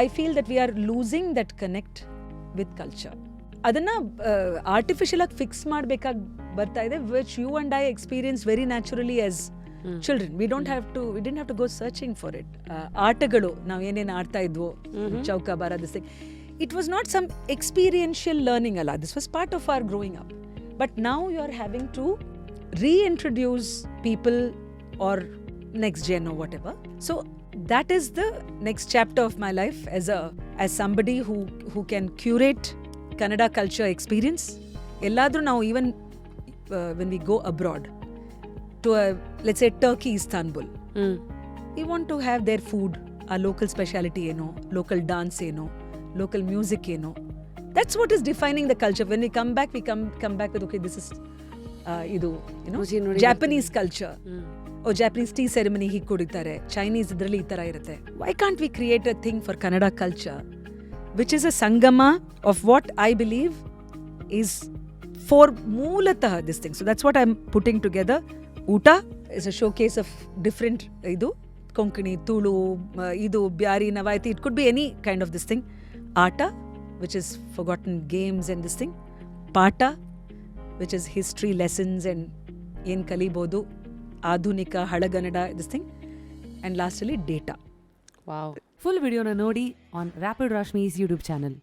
I feel that we are losing that connect with culture. ಅದನ್ನು artificial ಆಗಿ fix ಮಾಡಬೇಕಾಗಿ ಬರ್ತಾ ಇದೆ, which you and I experience very naturally as children. We didn't have to go searching for it. ಆಟಗಳು ನಾವು ಏನೇನು ಆಡ್ತಾ ಇದ್ವೋ, ಚೌಕಾಬಾರ, this thing, it was not some experiential learning ಅಲ್ಲ, this was part of our growing up. But now you are having to reintroduce people or next gen or whatever. So that is the next chapter of my life as somebody who can curate Kannada culture experience. Elladru now, even when we go abroad to let's say Turkey, Istanbul, we want to have their food, our local speciality, local dance, local music, that's what is defining the culture. When we come back, come back with, okay, this is ಇದು Japanese culture, Japanese tea ceremony ಹೀಗೆ ಕುಡಿತಾರೆ, Chinese ಇದರಲ್ಲಿ ಈ ಥರ ಇರುತ್ತೆ. Why can't we create a thing for Kannada culture which is a ಸಂಗಮ of what I believe is for ಮೂಲತಃ this thing. So that's what I am putting together. ಊಟ is a showcase of different, ಇದು ಕೊಂಕಣಿ, ತುಳು, ಇದು Beary, Navayathi, it could be any kind of this thing. ಆಟ which is forgotten games and this thing. ಪಾಠ which is history lessons and ಏನು ಕಲಿಬೋದು, ಆಧುನಿಕ ಹಳಗನ್ನಡ, this thing. And lastly, data. Wow. Full video na ನೋಡಿ on Rapid Rashmi's YouTube channel.